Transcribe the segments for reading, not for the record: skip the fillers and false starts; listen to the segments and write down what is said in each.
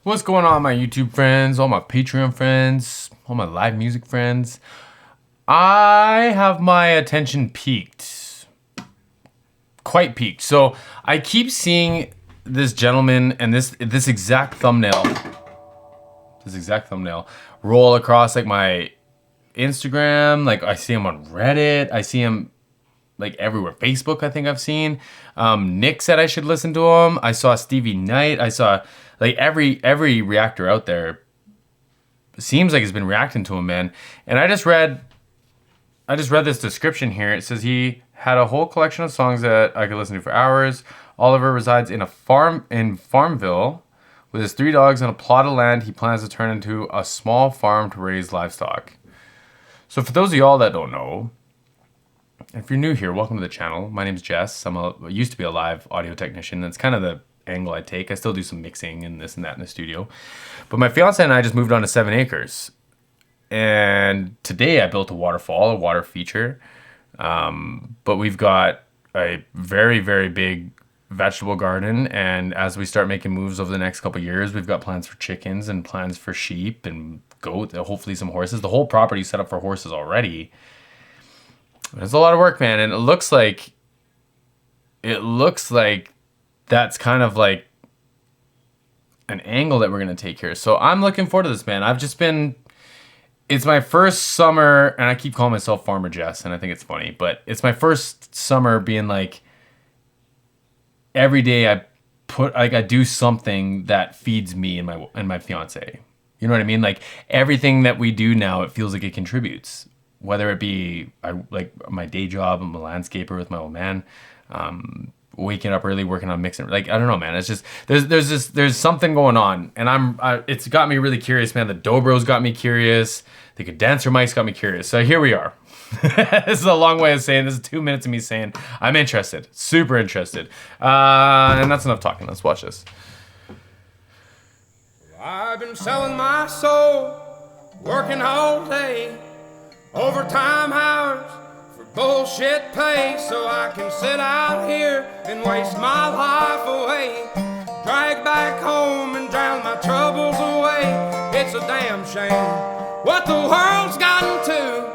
What's going on, my YouTube friends, all my Patreon friends, all my live music friends? I have my attention peaked. Quite peaked. So I keep seeing this gentleman and this exact thumbnail roll across like my Instagram. Like I see him on Reddit. I see him like everywhere. Facebook, I think I've seen. Nick said I should listen to him. I saw Stevie Knight. I saw like every reactor out there seems like has been reacting to him, man. And I just read this description here. It says he had a whole collection of songs that I could listen to for hours. Oliver resides in a farm in Farmville with his 3 dogs and a plot of land he plans to turn into a small farm to raise livestock. So for those of y'all that don't know, if you're new here, welcome to the channel. My name's Jess. I used to be a live audio technician. That's kind of the angle I take. I still do some mixing and this and that in the studio. But my fiance and I just moved on to 7 acres. And today I built a waterfall, a water feature. But we've got a very, very big vegetable garden. And as we start making moves over the next couple of years, we've got plans for chickens and plans for sheep and goat, hopefully some horses. The whole property is set up for horses already. It's a lot of work, man. And it looks like that's kind of like an angle that we're going to take here. So I'm looking forward to this, man. It's my first summer, and I keep calling myself Farmer Jess, and I think it's funny, but it's my first summer being like, every day I do something that feeds me and my fiance. You know what I mean? Like everything that we do now, it feels like it contributes. Whether it be like my day job, I'm a landscaper with my old man, waking up early, working on mixing. Like I don't know, man. It's just there's something going on, and it's got me really curious, man. The Dobro's got me curious. The condenser mic's got me curious. So here we are. This is a long way of saying this is 2 minutes of me saying I'm interested, super interested, and that's enough talking. Let's watch this. I've been selling my soul, working all day. Overtime hours for bullshit pay, so I can sit out here and waste my life away. Drag back home and drown my troubles away. It's a damn shame what the world's gotten to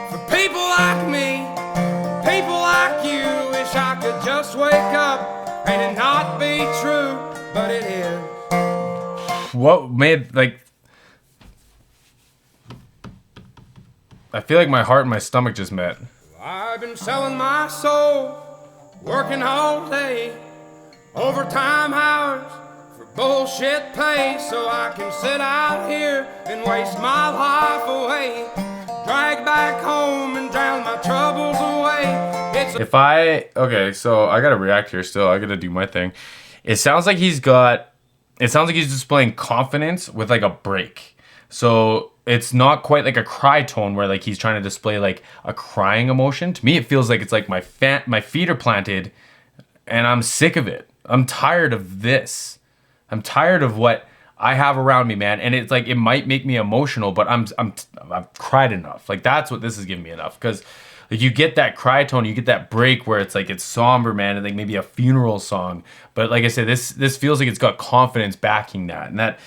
for people like me, people like you. Wish I could just wake up and it not be true, but it is. What made like... I feel like my heart and my stomach just met. I've been selling my soul, working all day, overtime hours for bullshit pay, so I can sit out here and waste my life away. Drag back home and drown my troubles away. Okay, so I gotta react here still. I gotta do my thing. It sounds like he's displaying confidence with like a break. So it's not quite like a cry tone where like he's trying to display like a crying emotion. To me, it feels like it's like my feet are planted and I'm sick of it. I'm tired of this. I'm tired of what I have around me, man. And it's like, it might make me emotional, but I've cried enough. Like that's what this is giving me enough. Cause like you get that cry tone, you get that break where it's like, it's somber, man. And like maybe a funeral song. But like I said, this feels like it's got confidence backing that. And that,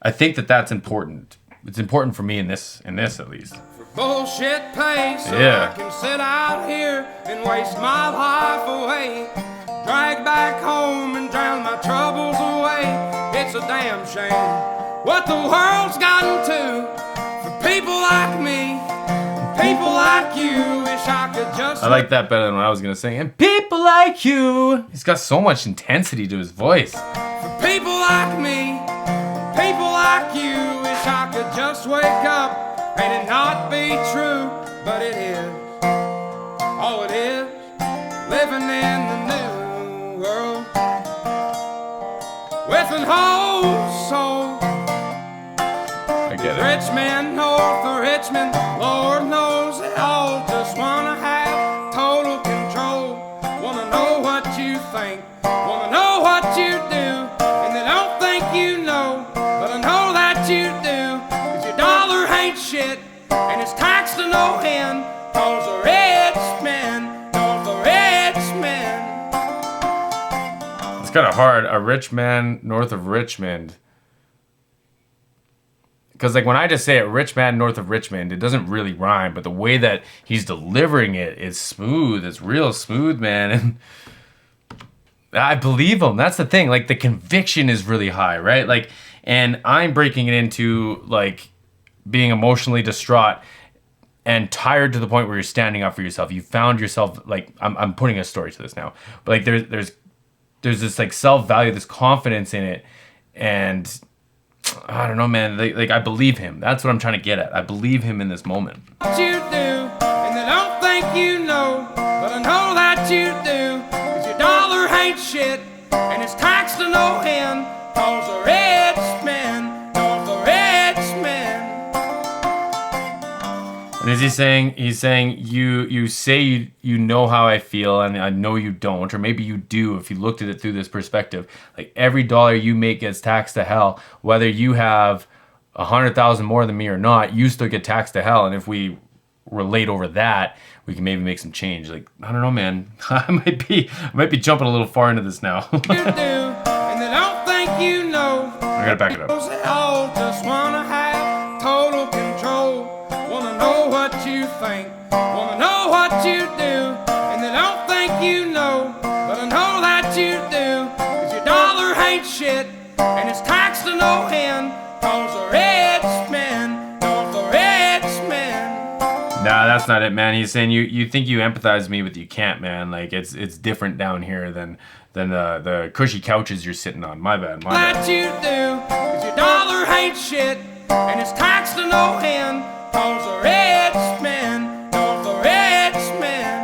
I think that's important. It's important for me in this at least. For bullshit pay, so yeah. I can sit out here and waste my life away. Drag back home and drown my troubles away. It's a damn shame what the world's gotten to for people like me, people like you. Wish I could just... I like that better than what I was gonna sing. And people like you. He's got so much intensity to his voice. For people like me, people like you. I could just wake up and it not be true, but it is. Oh, it is. Living in the new world with an whole soul. I get it. Richmond, north of Richmond, Lord knows they all just wanna have total control. Wanna know what you think, wanna know what you do, and they don't think you know, but I know that you do. Shit, and it's taxed to no end, cause the rich men know the rich men. It's kind of hard. A rich man north of Richmond. because like when I just say it, rich man north of Richmond, it doesn't really rhyme, but the way that he's delivering it is smooth. It's real smooth, man. And I believe him. That's the thing. Like the conviction is really high, right? Like, and I'm breaking it into like being emotionally distraught and tired to the point where you're standing up for yourself. You found yourself, like, I'm putting a story to this now, but like there's this like self-value, this confidence in it, and I don't know, man. Like I believe him. That's what I'm trying to get at. I believe him in this moment. What you do, and I don't think you know, but I know that you do, 'cause your dollar ain't shit, and it's taxed to no end, 'cause the rich men know the rich men. And is he saying? He's saying you say you know how I feel, and I know you don't, or maybe you do if you looked at it through this perspective. Like every dollar you make gets taxed to hell, whether you have 100,000 more than me or not. You still get taxed to hell, and if we relate over that, we can maybe make some change. Like I don't know, man. I might be jumping a little far into this now. You do, and I don't think you know. I gotta back it up. They all just wanna have total control. Wanna know what you think, wanna know what you do, and they don't think you know, but I know that you do, 'cause your dollar ain't shit, and it's taxed to no end, 'cause the rich men know the rich men. Nah, that's not it, man. He's saying you think you empathize with me, but you can't, man. Like it's different down here than the cushy couches you're sitting on. My bad. That you do, 'cause your dollar ain't shit, and it's taxed to no end, 'cause the rich men know the rich men.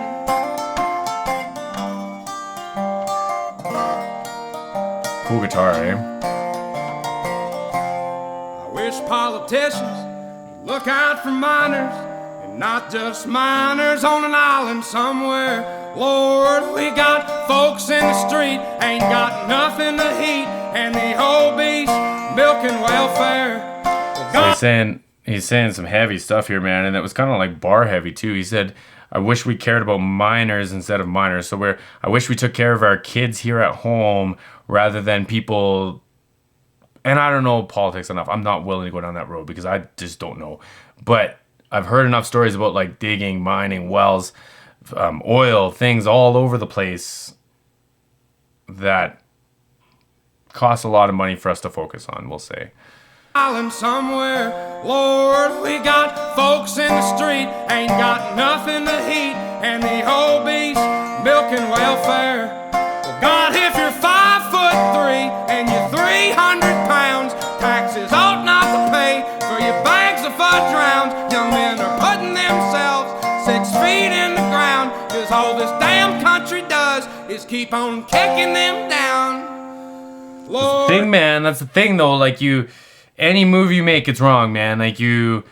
Cool guitar, eh? I wish politicians would look out for minors, and not just minors on an island somewhere. Lord, we got folks in the street, ain't got nothing to eat, and the obese milking welfare. So he's saying some heavy stuff here, man, and it was kind of like bar heavy too. He said, I wish we cared about minors instead of minors. So I wish we took care of our kids here at home rather than people. And I don't know politics enough. I'm not willing to go down that road because I just don't know. But I've heard enough stories about like digging, mining, wells, oil, things all over the place that cost a lot of money for us to focus on, we'll say. Island somewhere, Lord, we got folks in the street, ain't got nothing to eat, and the obese milking welfare. Well, God, if you're 5'3" and you're 300 pounds, taxes ought not to pay for your bags of fudge rounds. Young men are putting themselves 6 feet in the ground, 'cause all this damn country does is keep on kicking them down. Lord, Thing, man, that's the thing though. Like any move you make, it's wrong, man. Like you're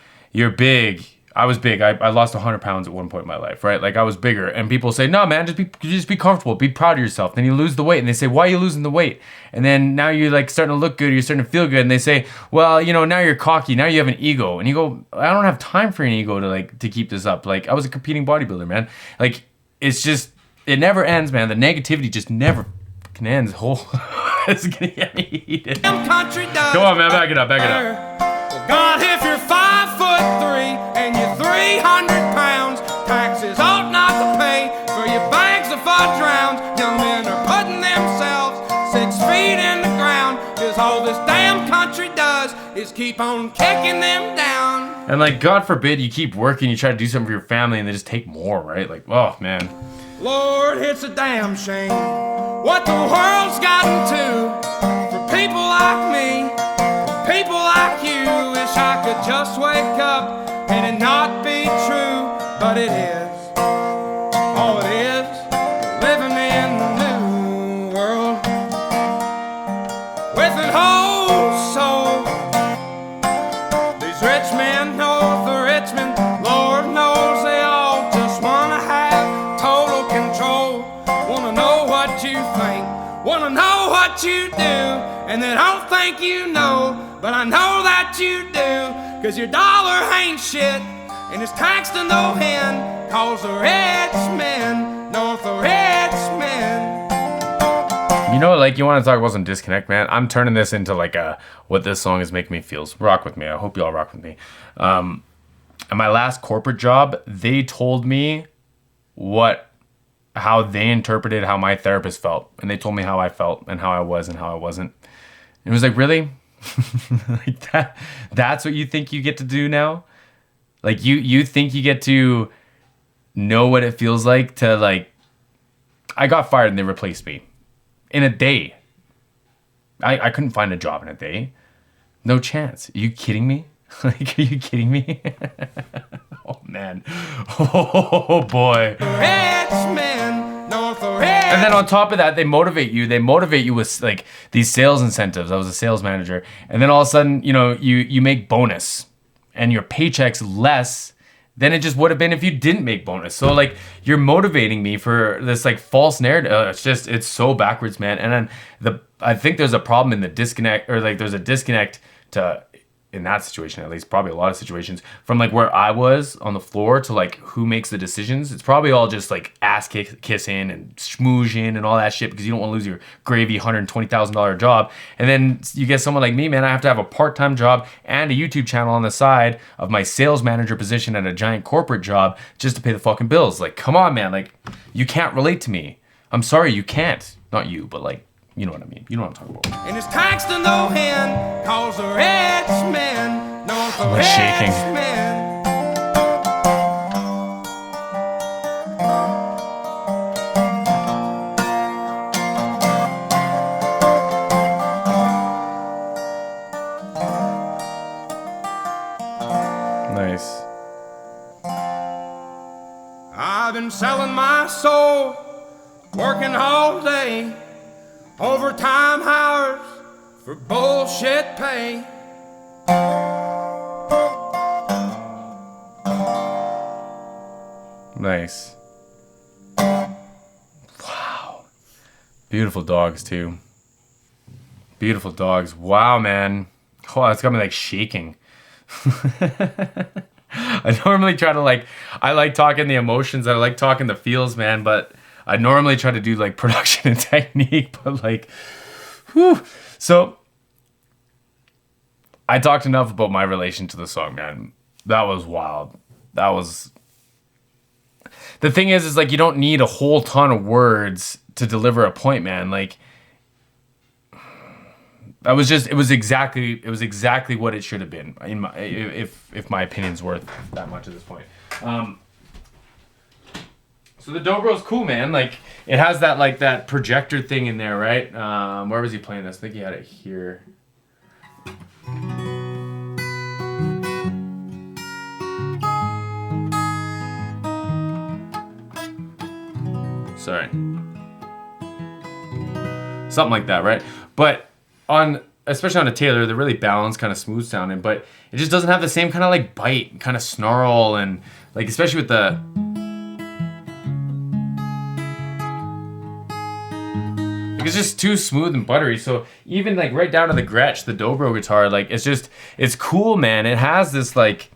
big. I was big. I lost 100 pounds at one point in my life, right? Like I was bigger, and people say, "No, man, just be comfortable, be proud of yourself." Then you lose the weight, and they say, "Why are you losing the weight?" And then now you're like starting to look good, you're starting to feel good, and they say, "Well, now you're cocky, now you have an ego." And you go, "I don't have time for an ego to keep this up." Like I was a competing bodybuilder, man. Like it's just it never ends, man. The negativity just never fucking ends. It's gonna get me heated. Come on, man, back it up. Well, God, if you're 5'3" and you're 300 pounds, taxes ought not to pay for your bags of fudge rounds. Young men are putting themselves 6 feet in the ground, 'cause all this damn country does is keep on kicking them down. And like, God forbid you keep working, you try to do something for your family, and they just take more, right? Like, oh man. Lord, it's a damn shame what the world's gotten to for people like me, people like you. Wish I could just wake up and it not be true, but it is. Oh, it is. Living in the new world with an whole soul. These rich men know the rich men. Lord knows they all just wanna have total control. Wanna know what you think, wanna know what you do, and they don't think you know, but I know that you do, 'cause your dollar ain't shit, and it's taxed to no end, 'cause the rich men know the rich men. You know, like, you want to talk about some disconnect, man? I'm turning this into like a what this song is making me feel. So rock with me. I hope you all rock with me. At my last corporate job, they told me how they interpreted how my therapist felt, and they told me how I felt and how I was and how I wasn't. And it was like, really? Like that's what you think you get to do now? Like you think you get to know what it feels like to, like, I got fired and they replaced me in a day. I couldn't find a job in a day. No chance. Are you kidding me? Like, are you kidding me? Oh, man. Oh, boy. Richmond, North of Richmond. And then on top of that, they motivate you. They motivate you with, like, these sales incentives. I was a sales manager. And then all of a sudden, you know, you make bonus. And your paycheck's less than it just would have been if you didn't make bonus. So, like, you're motivating me for this, like, false narrative. It's so backwards, man. And then I think there's a problem in the disconnect, or, like, there's a disconnect in that situation, at least, probably a lot of situations, from, like, where I was on the floor to, like, who makes the decisions. It's probably all just, like, ass kissing and schmoozing and all that shit, because you don't want to lose your gravy $120,000 job. And then you get someone like me, man, I have to have a part-time job and a YouTube channel on the side of my sales manager position at a giant corporate job just to pay the fucking bills. Like, come on, man. Like, you can't relate to me. I'm sorry, you can't. Not you, but, like, you know what I mean. You know what I'm talking about. And it's Taxation, no hen, cause the Richmond, North of Shaking. Richmond. Nice. I've been selling my soul, working all day, overtime hours for bullshit pay. Nice. Wow. Beautiful dogs, too. Beautiful dogs. Wow, man. Oh, it's got me, like, shaking. I normally try to, like, I like talking the emotions, I like talking the feels, man, but I normally try to do, like, production and technique, but, like, whew. So I talked enough about my relation to the song, man. That was wild. That was... The thing is like, you don't need a whole ton of words to deliver a point, man. Like, it was exactly what it should have been, if my opinion's worth that much at this point. So the Dobro's cool, man. Like, it has that, like, that projector thing in there, right? Where was he playing this? I think he had it here. Sorry. Something like that, right? But especially on a Taylor, they're really balanced, kind of smooth sounding, but it just doesn't have the same kind of, like, bite, kind of snarl, and, like, especially with the... Like, it's just too smooth and buttery. So even, like, right down to the Gretsch, the Dobro guitar, like, it's cool, man. It has this, like,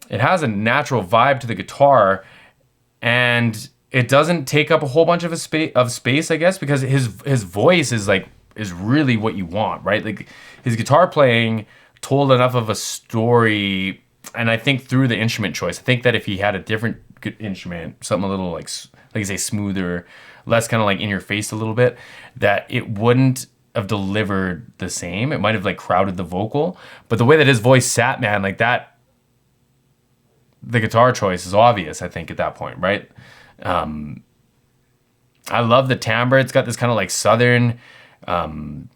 it has a natural vibe to the guitar, and it doesn't take up a whole bunch of space, I guess, because his voice is, like, is really what you want, right? Like, his guitar playing told enough of a story, and I think through the instrument choice, I think that if he had a different instrument, something a little, like you say, smoother, less kind of, like, in your face a little bit, that it wouldn't have delivered the same. It might have, like, crowded the vocal, but the way that his voice sat, man, like that, the guitar choice is obvious, I think, at that point, right? I love the timbre. It's got this kind of, like, southern kind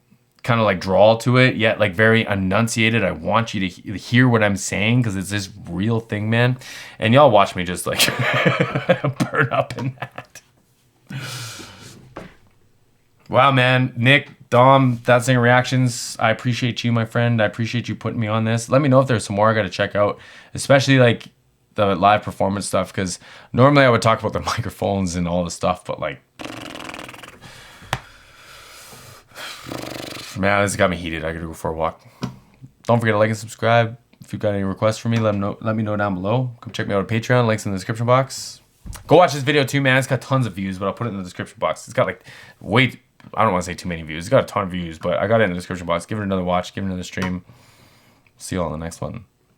of, like, drawl to it, yet, like, very enunciated. I want you to hear what I'm saying, because it's this real thing, man. And y'all watch me just, like, burn up in that. Wow, man. Nick, Dom, That Singer Reactions, I appreciate you, my friend. I appreciate you putting me on this. Let me know if there's some more I got to check out, especially, like, the live performance stuff, because normally I would talk about the microphones and all the stuff, but, like, man, this got me heated. I gotta go for a walk. Don't forget to like and subscribe. If you've got any requests for me, let me know down below. Come check me out on Patreon. Links in the description box. Go watch this video too, man. It's got tons of views, but I'll put it in the description box. It's got, like, I don't want to say too many views. It's got a ton of views, but I got it in the description box. Give it another watch. Give it another stream. See you all in the next one.